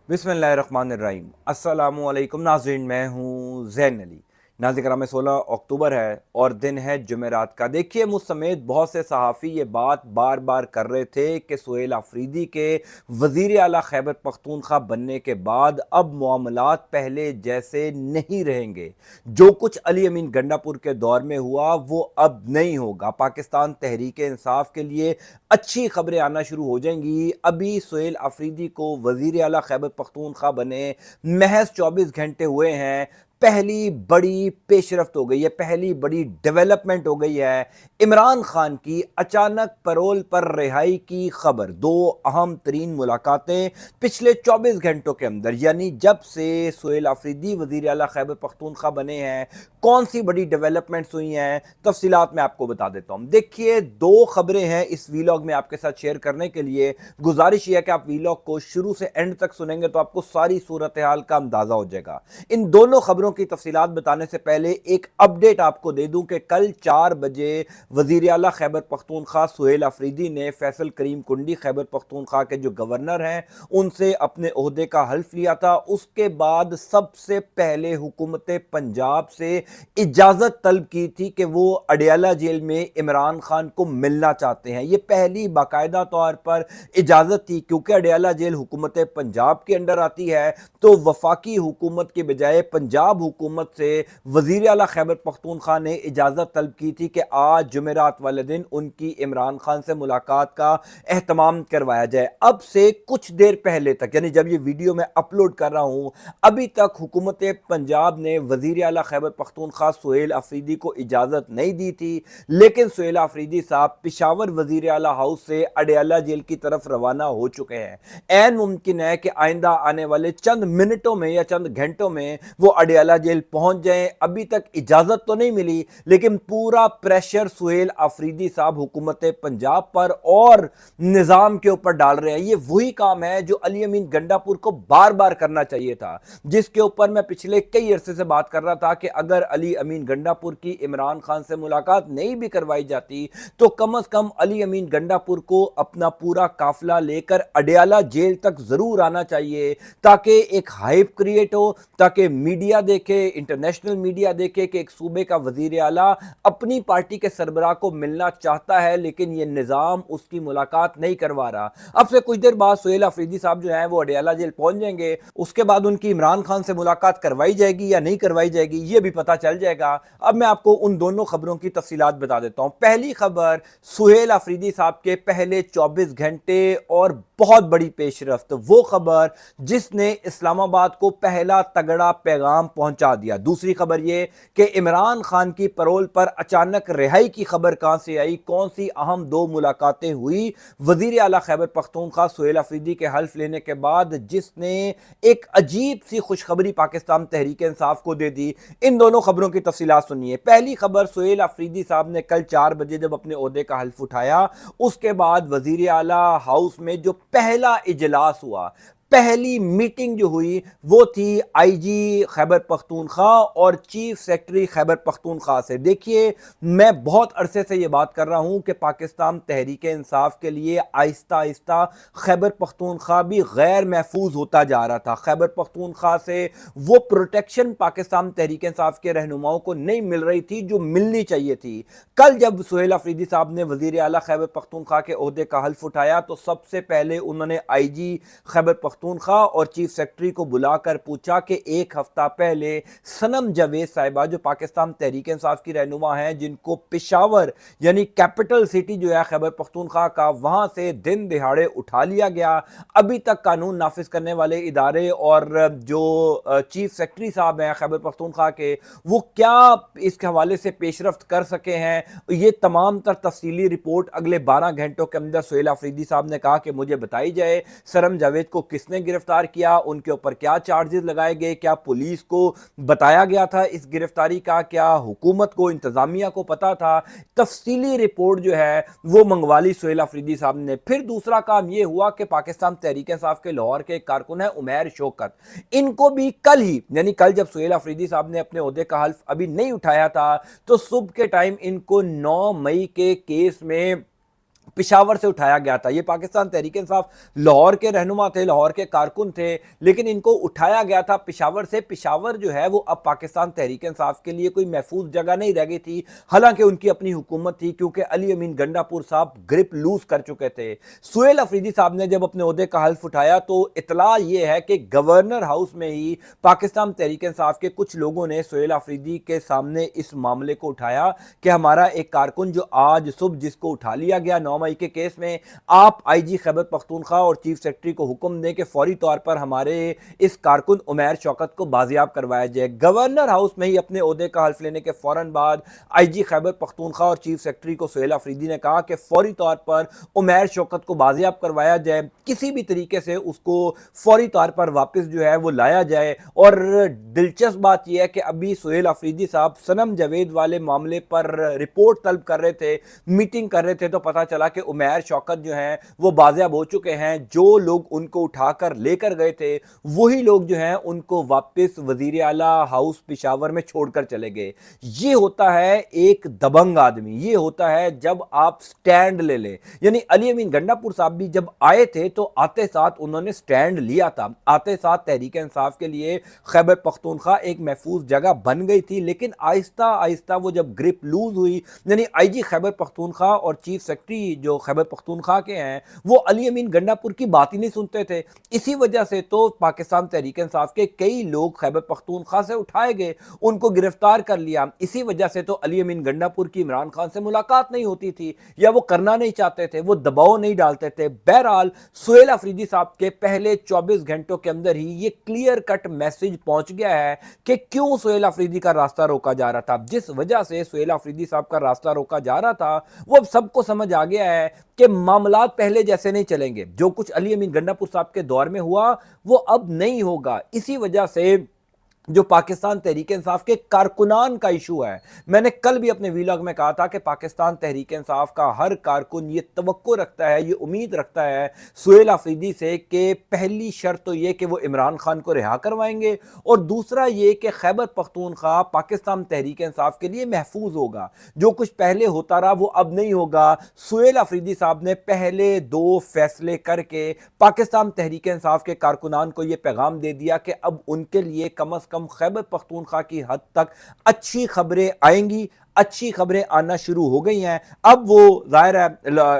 बिस्मिल्लाहिर्रहमानिर्रहीम। अस्सलामुअलैकुम नाज़रीन, मैं हूँ ज़ैन अली। नाज़रीन, में 16 अक्टूबर है और दिन है जुमेरात का। देखिए, मुझ समेत बहुत से सहाफ़ी ये बात बार बार कर रहे थे कि सुहेल आफरीदी के वज़ीर आला खैबर पख्तूनख्वा बनने के बाद अब मामलात पहले जैसे नहीं रहेंगे। जो कुछ अली अमीन गंडापुर के दौर में हुआ वो अब नहीं होगा। पाकिस्तान तहरीक इंसाफ के लिए अच्छी खबरें आना शुरू हो जाएंगी। अभी सुहेल आफरीदी को वज़ीर आला खैबर पख्तूनख्वा बने महज 24 घंटे हुए हैं। पहली बड़ी पेशरफ्त हो गई है, पहली बड़ी डेवलपमेंट हो गई है। इमरान खान की अचानक पैरोल पर रिहाई की खबर। दो अहम तरीन मुलाकातें पिछले 24 घंटों के अंदर, यानी जब से सुहेल आफरीदी वज़ीर आला खैबर पख्तूनख्वा बने हैं, कौन सी बड़ी डेवलपमेंट्स हुई हैं, तफसीलात मैं आपको बता देता हूं। देखिए, दो खबरें हैं इस वीलॉग में आपके साथ शेयर करने के लिए। गुजारिश यह है कि आप वीलॉग को शुरू से एंड तक सुनेंगे तो आपको सारी सूरत हाल का अंदाजा हो जाएगा। इन दोनों खबरों की तफसीलात बताने से पहले एक अपडेट आपको दे दूं कि कल 4 बजे वजीर आला खैबर पख्तूनख्वा सुहेल आफरीदी ने फैसल करीम कुंडी खैबर पख्तूनख्वा के जो गवर्नर हैं उनसे अपने ओहदे का हल्फ लिया था। उसके बाद सबसे पहले हुकूमत पंजाब से इजाजत तलब की थी कि वो अडियाला जेल में इमरान खान को मिलना चाहते हैं। ये पहली बाकायदा तौर पर इजाजत थी, क्योंकि अडियाला जेल हुकूमत पंजाब के अंडर आती है, तो वफाकी हुकूमत के बजाय पंजाब हुकूमत से वजीर आला खैबर पख्तूनख्वा ने इजाजत तलब की थी कि आज जुमेरात वाले दिन उनकी इमरान खान से मुलाकात का एहतमाम करवाया जाए। अब से कुछ देर पहले तक, यानी जब ये वीडियो मैं अपलोड कर रहा हूं, अभी तक हुकूमत पंजाब ने वजीर आला खैबर पख्तूनख्वा सुहेल आफरीदी को इजाजत नहीं दी थी। लेकिन सुहेल आफरीदी साहब पिशावर वजीर आला हाउस से अडियाला जेल की तरफ रवाना हो चुके हैं। ऐन मुमकिन है कि आइंदा आने वाले चंद मिनटों में या चंद घंटों में वो अडियाला जेल पहुंच जाएं। अभी तक इजाजत तो नहीं मिली, लेकिन पूरा प्रेशर सुहेल आफरीदी साहब हुकूमत पंजाब पर और निजाम के ऊपर डाल रहे हैं। ये वही काम है जो अली अमीन गंडापुर को बार बार करना चाहिए था, जिसके ऊपर मैं पिछले कई अरसे से बात कर रहा था कि अगर अली अमीन गंडापुर की इमरान खान से मुलाकात नहीं भी करवाई जाती तो कम से कम अली अमीन गंडापुर को अपना पूरा काफिला लेकर अडियाला जेल तक जरूर आना चाहिए, ताकि एक हाइप क्रिएट हो, ताकि मीडिया देखे, इंटरनेशनल मीडिया देखे कि एक सूबे का वजीर आला अपनी पार्टी के सरबराह को मिलना चाहता है, लेकिन यह निजाम उसकी मुलाकात नहीं करवा रहा। अब से कुछ देर बाद सुहेल आफरीदी साहब जो है वो अडियाला जेल पहुंच जाएंगे। उसके बाद उनकी इमरान खान से मुलाकात करवाई जाएगी या नहीं करवाई जाएगी ये भी पता चल जाएगा। अब मैं आपको उन दोनों खबरों की तफसीलात बता देता हूं। पहली खबर, सुहेल आफरीदी साहब के पहले 24 घंटे और बहुत बड़ी पेशरफ्त, वो खबर जिसने इस्लामाबाद को पहला तगड़ा पैगाम पहुंचा दिया। दूसरी खबर ये कि इमरान खान की पैरोल पर अचानक रिहाई की खबर कहां से आई, कौन सी अहम दो मुलाकातें हुई वजीर आला खैबर पख्तूनख्वा सुहेल आफरीदी के हल्फ लेने के बाद, जिसने एक अजीब सी खुशखबरी पाकिस्तान तहरीक इंसाफ को दे दी। इन दोनों खबरों की तफसीलात सुनिए। पहली खबर, सुहेल आफरीदी साहब ने कल 4 बजे जब अपने ओहदे का हल्फ उठाया, उसके बाद वजीर आला हाउस में जो पहला इजलास हुआ, पहली मीटिंग जो हुई वो थी आईजी खैबर पख्तूनख्वा और चीफ सेक्रेटरी खैबर पख्तूनख्वा से। देखिए, मैं बहुत अरसे से ये बात कर रहा हूं कि पाकिस्तान तहरीक इंसाफ के लिए आहिस्ता आहिस्ता खैबर पख्तूनख्वा भी गैर महफूज होता जा रहा था। खैबर पख्तूनख्वा से वो प्रोटेक्शन पाकिस्तान तहरीक इंसाफ के रहनुमाओं को नहीं मिल रही थी जो मिलनी चाहिए थी। कल जब सुहेल आफरीदी साहब ने वजीर आला खैबर पख्तूनख्वा के ओहदे का हल्फ उठाया तो सबसे पहले उन्होंने आईजी खैबर पख्तूनख्वा और चीफ सेक्रेटरी को बुलाकर पूछा कि एक हफ्ता पहले सनम जावेद साहिबा, जो पाकिस्तान तहरीक इंसाफ की रहनुमा हैं, जिनको पेशावर यानी कैपिटल सिटी जो है खैबर पख्तूनख्वा का, वहां से दिन दिहाड़े उठा लिया गया। अभी तक कानून नाफिज करने वाले इदारे और जो चीफ सेक्रेटरी साहब हैं खैबर पख्तूनख्वा के, वो क्या इसके हवाले से पेशरफ्त कर सके हैं, ये तमाम तर तफसीली रिपोर्ट अगले 12 घंटों के अंदर सुहेल आफरीदी साहब ने कहा कि मुझे बताई जाए। सनम जावेद को किसने गिरफ्तार किया, उनके ऊपर क्या चार्जेस लगाए गए, क्या पुलिस को बताया गया था इस गिरफ्तारी का, क्या हुकूमत को, इंतजामिया को पता था। तफसीली रिपोर्ट जो है वो मंगवा ली सुहेल आफरीदी साहब ने। फिर दूसरा काम ये हुआ कि पाकिस्तान तहरीक इंसाफ के लाहौर के एक कारकुन है उमैर शौकत, इनको भी कल ही, यानी कल जब सुहेल आफरीदी साहब ने अपने ओहदे का हल्फ अभी नहीं उठाया था, तो सुबह के टाइम इनको 9 मई के केस में पिशावर से उठाया गया था। ये पाकिस्तान तहरीक इंसाफ लाहौर के रहनुमा थे, लाहौर के कारकुन थे, लेकिन इनको उठाया गया था पिशावर से। पिशावर जो है वो अब पाकिस्तान तहरीक इंसाफ के लिए कोई महफूज जगह नहीं रह गई थी, हालांकि उनकी अपनी हुकूमत थी, क्योंकि अली अमीन गंडापुर साहब ग्रिप लूज कर चुके थे। सुहेल अफरीदी साहब ने जब अपने ओहदे का हल्फ उठाया तो इतला ये है कि गवर्नर हाउस में ही पाकिस्तान तहरीक इंसाफ के कुछ लोगों ने सुहेल अफरीदी के सामने इस मामले को उठाया कि हमारा एक कारकुन जो आज सुबह जिसको उठा लिया गया 9 मई के केस में, आप आईजी खैबर पख्तूनख्वा और चीफ सेक्रेटरी को हुक्म दें कि फौरी तौर पर हमारे इस कारकुन उमैर शौकत को बाजियाब करवाया जाए। गवर्नर हाउस में ही अपने ओहदे का हल्फ लेने के फौरन बाद आईजी खैबर पख्तूनख्वा और चीफ सेक्रेटरी को सुहेल अफरीदी ने कहा कि फौरी तौर पर उमैर शौकत को बाजियाब करवाया जाए, किसी भी तरीके से उसको फौरी तौर पर वापस जो है वो लाया जाए। और दिलचस्प बात यह है कि अभी सुहेल अफरीदी साहब सनम जावेद वाले मामले पर रिपोर्ट तलब कर रहे थे, मीटिंग कर रहे थे, तो पता चला कि उमैर शौकत जो हैं वो बाजियाब हो चुके हैं। जो लोग उनको उठाकर लेकर गए थे वही लोग जो हैं उनको वापस वजीर आला हाउस पिशावर में छोड़कर चले गए। ये होता है एक दबंग आदमी, ये होता है जब आप स्टैंड ले लें। यानी अली अमीन गंडापुर साहब भी जब आए थे तो आते साथ उन्होंने स्टैंड लिया था, आते साथ तहरीक इंसाफ के लिए खैबर पख्तूनख्वा एक महफूज जगह बन गई थी। लेकिन आहिस्ता आहिस्ता वो जब ग्रिप लूज हुई, यानी आईजी खैबर पख्तूनख्वा और चीफ सेक्रेटरी जो खैबर पख्तूनख्वा के हैं वो अली अमीन गंडापुर की बात ही नहीं सुनते थे। इसी वजह से तो पाकिस्तान तहरीक इंसाफ के कई लोग खैबर पख्तूनख्वा से उठाए गए, उनको गिरफ्तार कर लिया। इसी वजह से तो अली अमीन गंडापुर की इमरान खान से मुलाकात नहीं होती थी, या वो करना नहीं चाहते थे, वो दबाव नहीं डालते थे। बहरहाल सुहेल अफरीदी साहब के पहले 24 घंटों के अंदर ही ये क्लियर कट मैसेज पहुंच गया है कि क्यों सुहेल अफरीदी का रास्ता रोका जा रहा था। जिस वजह से सुहेल अफरीदी साहब का रास्ता रोका जा रहा था वो अब सबको समझ आ गया है कि मामलात पहले जैसे नहीं चलेंगे। जो कुछ अली अमीन गंडापुर साहब के दौर में हुआ वो अब नहीं होगा। इसी वजह से जो पाकिस्तान तहरीक इंसाफ के कारकुनान का इशू है, मैंने कल भी अपने वीलॉग में कहा था कि पाकिस्तान तहरीक इंसाफ का हर कारकुन ये तवक्को रखता है, ये उम्मीद रखता है सुहेल अफरीदी से कि पहली शर्त तो ये कि वो इमरान खान को रिहा करवाएंगे, और दूसरा ये कि खैबर पख्तूनख्वा पाकिस्तान तहरीक इंसाफ के लिए महफूज होगा। जो कुछ पहले होता रहा वो अब नहीं होगा। सुहेल अफरीदी साहब ने पहले 2 फैसले करके पाकिस्तान तहरीक इंसाफ के कारकुनान को यह पैगाम दे दिया कि अब उनके लिए कम अज कम खैबर पख्तूनख्वा की हद तक अच्छी खबरें आएंगी, अच्छी खबरें आना शुरू हो गई हैं। अब वो जाहिर है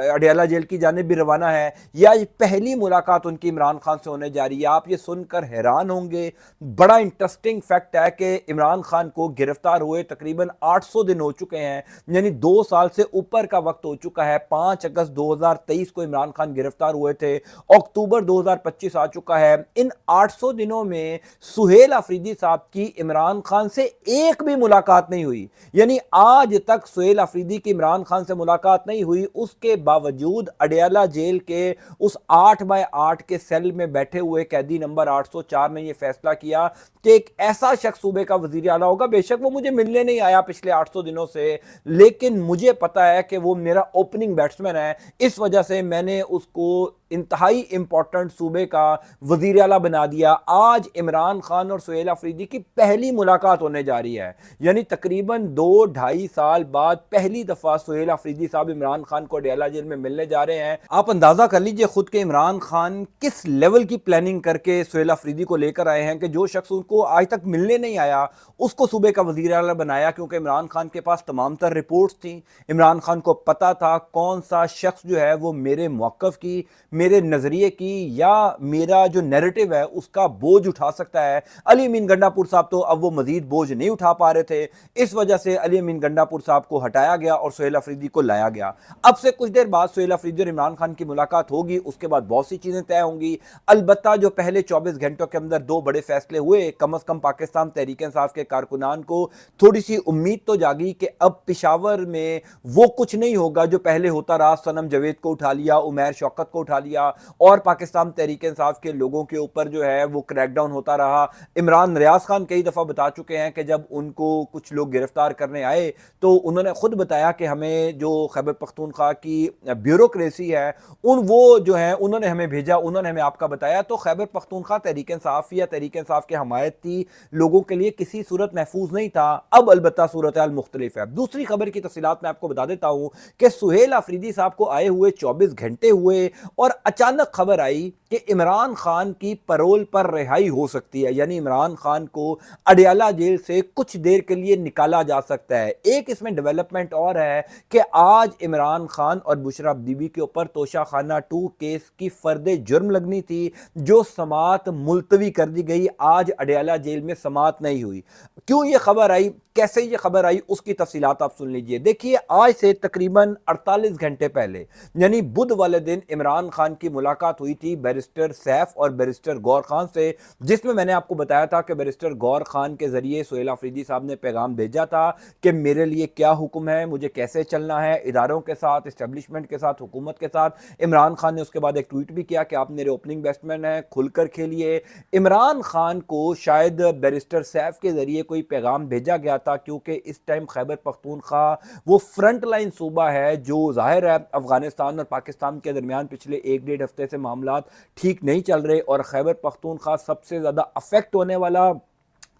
अडियाला जेल की जानिब भी रवाना है, या पहली मुलाकात उनकी इमरान खान से होने जा रही है। आप ये सुनकर हैरान होंगे, बड़ा इंटरेस्टिंग फैक्ट है कि इमरान खान को गिरफ्तार हुए तकरीबन 800 दिन हो चुके हैं, यानी 2 साल से ऊपर का वक्त हो चुका है। 5 अगस्त 2023 को इमरान खान गिरफ्तार हुए थे, अक्टूबर 2025 आ चुका है। इन 800 दिनों में सुहेल अफरीदी साहब की इमरान खान से एक भी मुलाकात नहीं हुई, यानी आज तक सुहेल अफरीदी की इमरान खान से मुलाकात नहीं हुई। उसके बावजूद अडियाला जेल के उस 8x8 के सेल में बैठे हुए कैदी नंबर 804 ने यह फैसला किया कि एक ऐसा शख्स सूबे का वजीर आला होगा। बेशक वो मुझे मिलने नहीं आया पिछले 800 दिनों से, लेकिन मुझे पता है कि वो मेरा ओपनिंग बैट्समैन है, इस वजह से मैंने उसको इंतहाई इंपॉर्टेंट सूबे का वजीर आला बना दिया। आज इमरान खान और सुहेल अफरीदी की पहली मुलाकात होने जा रही है, यानी तकरीबन 2-2.5 साल बाद पहली दफा सुहेल अफरीदी साहब इमरान खान को अडियाला जेल में मिलने जा रहे हैं। आप अंदाजा कर लीजिए खुद के इमरान खान किस लेवल की प्लानिंग करके सुहेल अफरीदी को लेकर आए हैं कि जो शख्स उनको आज तक मिलने नहीं आया उसको सूबे का वजीर आला बनाया, क्योंकि इमरान खान के पास तमाम तर रिपोर्ट्स थी। इमरान खान को पता था कौन सा शख्स जो है वो मेरे मौक़िफ़ की, मेरे नजरिए की या मेरा जो नैरेटिव है उसका बोझ उठा सकता है। अली अमीन गंडापुर साहब तो अब वो मजीद बोझ नहीं उठा पा रहे थे, इस वजह से अली अमीन गंडापुर साहब को हटाया गया और सुहेल अफरीदी को लाया गया। अब से कुछ देर बाद सुहेल अफरीदी और इमरान खान की मुलाकात होगी, उसके बाद बहुत सी चीजें तय होंगी। अलबत्ता जो पहले 24 घंटों के अंदर 2 बड़े फैसले हुए, कम अज कम पाकिस्तान तहरीक इंसाफ के कारकुनान को थोड़ी सी उम्मीद तो जागी कि अब पिशावर में वो कुछ नहीं होगा जो पहले होता रहा। सनम जावेद को उठा लिया, उमैर शौकत को उठा دیا اور پاکستان تحریک انصاف کے لوگوں کے اوپر جو ہے وہ کریک ڈاؤن ہوتا رہا۔ عمران ریاض خان کئی دفعہ بتا چکے ہیں کہ جب ان کو کچھ لوگ گرفتار کرنے آئے تو انہوں نے خود بتایا کہ ہمیں جو خیبر پختونخوا کی بیوروکریسی ہے وہ جو ہے انہوں نے ہمیں بھیجا، انہوں نے ہمیں آپ کا بتایا۔ تو خیبر پختونخوا تحریک انصاف یا تحریک انصاف کے حمایتی لوگوں کے لیے کسی صورت محفوظ نہیں تھا، اب البتہ صورتحال مختلف ہے۔ دوسری خبر کی تفصیلات میں آپ کو بتا دیتا ہوں کہ سہیل آفریدی صاحب کو آئے ہوئے 24 گھنٹے ہوئے اور اچانک خبر آئی کہ عمران خان کی پیرول پر رہائی ہو سکتی ہے، یعنی عمران خان کو اڈیالہ جیل سے کچھ دیر کے لیے نکالا جا سکتا ہے۔ ایک اس میں ڈیولپمنٹ اور ہے کہ آج عمران خان اور بشرا بی بی کے اوپر توشہ خانہ 2 کیس کی فرد جرم لگنی تھی، جو سماعت ملتوی کر دی گئی، آج اڈیالہ جیل میں سماعت نہیں ہوئی۔ کیوں یہ خبر آئی، کیسے یہ خبر آئی، اس کی تفصیلات آپ سن لیجئے۔ دیکھیے آج سے تقریباً 48 گھنٹے پہلے یعنی بدھ والے دن عمران خان کی ملاقات ہوئی تھی بیرسٹر سیف اور بیرسٹر گور خان سے، جس میں نے آپ کو بتایا تھا کہ بیرسٹر گور خان کے ذریعے سہیل آفریدی صاحب نے پیغام بھیجا تھا کہ میرے لیے کیا حکم ہے، مجھے کیسے چلنا ہے اداروں کے ساتھ، اسٹیبلشمنٹ کے ساتھ، حکومت کے ساتھ۔ عمران خان نے اس کے بعد ایک ٹویٹ بھی کیا کہ آپ میرے اوپننگ بیٹسمین ہیں، کھل کر کھیلیے۔ عمران خان کو شاید بیرسٹر سیف کے ذریعے کوئی پیغام بھیجا گیا تھا، کیونکہ اس ٹائم خیبر پختونخوا وہ فرنٹ لائن صوبہ ہے جو ظاہر ہے افغانستان اور پاکستان کے درمیان پچھلے 1-1.5 ہفتے سے معاملات ٹھیک نہیں چل رہے، اور خیبر پختونخوا سب سے زیادہ افیکٹ ہونے والا،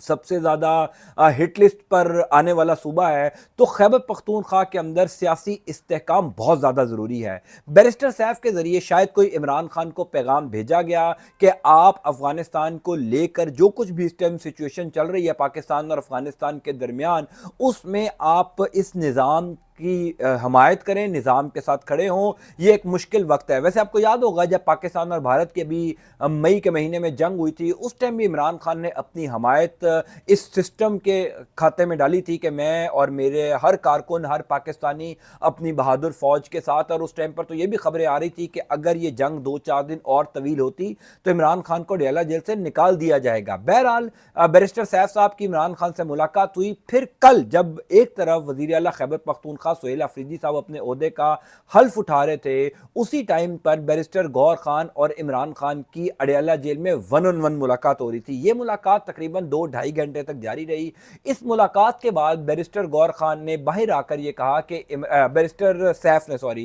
سب سے زیادہ ہٹ لسٹ پر آنے والا صوبہ ہے۔ تو خیبر پختونخوا کے اندر سیاسی استحکام بہت زیادہ ضروری ہے۔ بیرسٹر سیف کے ذریعے شاید کوئی عمران خان کو پیغام بھیجا گیا کہ آپ افغانستان کو لے کر جو کچھ بھی اس ٹائم سچویشن چل رہی ہے پاکستان اور افغانستان کے درمیان، اس میں آپ اس نظام کی حمایت کریں، نظام کے ساتھ کھڑے ہوں۔ یہ ایک مشکل وقت ہے۔ ویسے آپ کو یاد ہوگا جب پاکستان اور بھارت کے بھی مئی کے مہینے میں جنگ ہوئی تھی، اس ٹائم بھی عمران خان نے اپنی حمایت اس سسٹم کے کھاتے میں ڈالی تھی کہ میں اور میرے ہر کارکن، ہر پاکستانی اپنی بہادر فوج کے ساتھ، اور اس ٹائم پر تو یہ بھی خبریں آ رہی تھی کہ اگر یہ جنگ 2-4 دن اور طویل ہوتی تو عمران خان کو اڈیالہ جیل سے نکال دیا جائے گا۔ بہرحال بیرسٹر سیف صاحب کی عمران خان سے ملاقات ہوئی، پھر کل جب ایک طرف وزیر اعلیٰ خیبر پختونخوا سہیل آفریدی صاحب اپنے عہدے کا حلف اٹھا رہے تھے، اسی ٹائم پر بیرسٹر گور خان اور عمران خان کی اڈیالہ جیل میں 1 on 1 ملاقات ہو رہی تھی۔ یہ ملاقات تقریباً 2-2.5 گھنٹے تک جاری رہی۔ اس ملاقات کے بعد بیرسٹر گور خان نے باہر آ کر یہ کہا کہ بیرسٹر سیف نے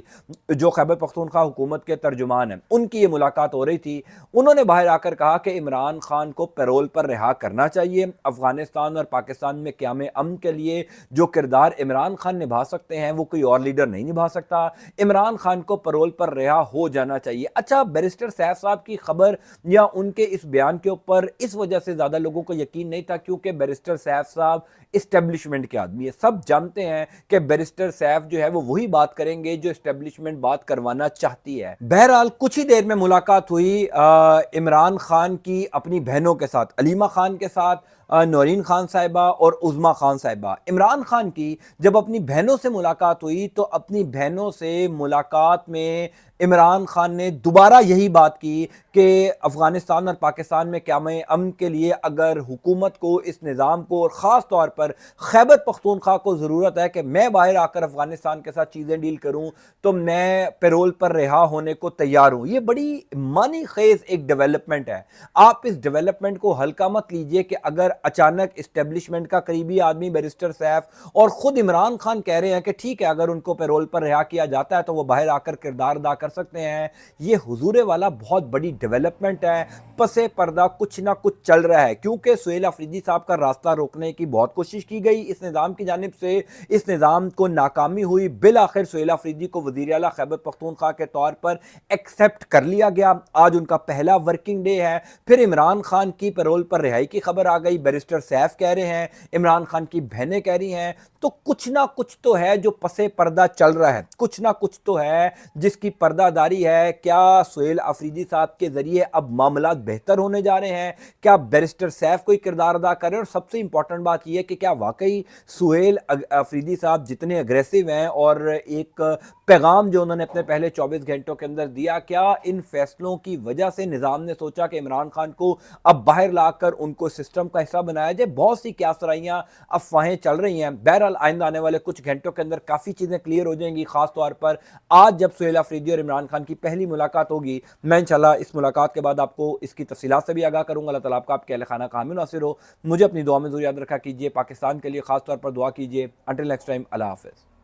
جو خیبر پختونخوا حکومت کے ترجمان ہیں، ان کی یہ ملاقات ہو رہی تھی، انہوں نے باہر آ کر کہا کہ عمران خان کو پیرول پر رہا کرنا چاہیے۔ افغانستان اور پاکستان میں قیام امن کے لیے جو کردار عمران خان نبھا سکتے ہیں وہ کوئی اور لیڈر نہیں نبھا سکتا، عمران خان کو پیرول پر رہا ہو جانا چاہیے۔ اچھا، بیرسٹر سیف صاحب کی خبر یا ان کے اس بیان کے اوپر اس وجہ سے زیادہ لوگوں کو یقین نہیں تھا کیونکہ بیرسٹر سیف صاحب اسٹیبلشمنٹ کے آدمی ہے۔ سب جانتے ہیں کہ بیرسٹر سیف جو ہے وہ وہی بات کریں گے جو اسٹیبلشمنٹ بات کروانا چاہتی ہے۔ بہرحال کچھ ہی دیر میں ملاقات ہوئی عمران خان کی اپنی بہنوں کے ساتھ، علیمہ خان کے ساتھ، نورین خان صاحبہ اور عظمیٰ خان صاحبہ۔ عمران خان کی جب اپنی بہنوں سے ملاقات ہوئی تو اپنی بہنوں سے ملاقات میں عمران خان نے دوبارہ یہی بات کی کہ افغانستان اور پاکستان میں قیام امن کے لیے اگر حکومت کو، اس نظام کو، اور خاص طور پر خیبر پختونخوا کو ضرورت ہے کہ میں باہر آ کر افغانستان کے ساتھ چیزیں ڈیل کروں تو میں پیرول پر رہا ہونے کو تیار ہوں۔ یہ بڑی معنی خیز ایک ڈیولپمنٹ ہے۔ آپ اس ڈیولپمنٹ کو ہلکا مت لیجئے کہ اگر اچانک اسٹیبلشمنٹ کا قریبی آدمی بیرسٹر سیف اور خود عمران خان کہہ رہے ہیں کہ ٹھیک ہے اگر ان کو پیرول پر رہا کیا جاتا ہے تو وہ باہر آ کر کردار ادا کر سکتے ہیں، یہ حضور والا بہت بڑی ڈیولپمنٹ ہے۔ پسے پردہ کچھ نہ کچھ چل رہا ہے، کیونکہ سہیل آفریدی صاحب کا راستہ روکنے کی بہت کوشش کی گئی اس نظام کی جانب سے، اس نظام کو ناکامی ہوئی، بالآخر سہیل آفریدی کو وزیر اعلیٰ خیبر پختونخوا کے طور پر ایکسیپٹ کر لیا گیا۔ آج ان کا پہلا ورکنگ ڈے ہے۔ پھر عمران خان کی پیرول پر رہائی کی خبر آ گئی، بیرسٹر سیف کہہ رہے ہیں، عمران خان کی بہنیں کہہ رہی ہیں، تو کچھ نہ کچھ تو ہے جو پسے پردہ چل رہا ہے، کچھ نہ کچھ تو ہے جس کی پردہ داری ہے۔ کیا سہیل آفریدی صاحب کے ذریعے اب معاملات بہتر ہونے جا رہے ہیں؟ کیا بیرسٹر سیف کوئی کردار ادا کر رہے ہیں؟ اور سب سے امپورٹنٹ بات یہ ہے کہ کیا واقعی سہیل آفریدی صاحب جتنے اگریسو ہیں اور ایک پیغام جو انہوں نے اپنے پہلے 24 گھنٹوں کے اندر دیا، کیا ان فیصلوں کی وجہ سے نظام نے سوچا کہ عمران خان کو اب باہر لا کر ان کو سسٹم کا حصہ بنایا جائے؟ بہت سی کیا سرائیاں افواہیں چل رہی ہیں۔ بہرحال آئندہ آنے والے کچھ گھنٹوں کے اندر کافی چیزیں کلیئر ہو جائیں گی، خاص طور پر آج جب سہیل آفریدی اور عمران خان کی پہلی ملاقات ہوگی، میں انشاءاللہ اس ملاقات کے بعد آپ کو اس کی تفصیلات سے بھی آگاہ کروں گا۔ اللہ تعالیٰ آپ کا آپ کے اہل خانہ کا حامی ناصر ہو۔ مجھے اپنی دعا میں ضرور یاد رکھا کیجیے، پاکستان کے لیے خاص طور پر دعا کیجیے۔ انٹل نیکسٹ ٹائم، اللہ حافظ۔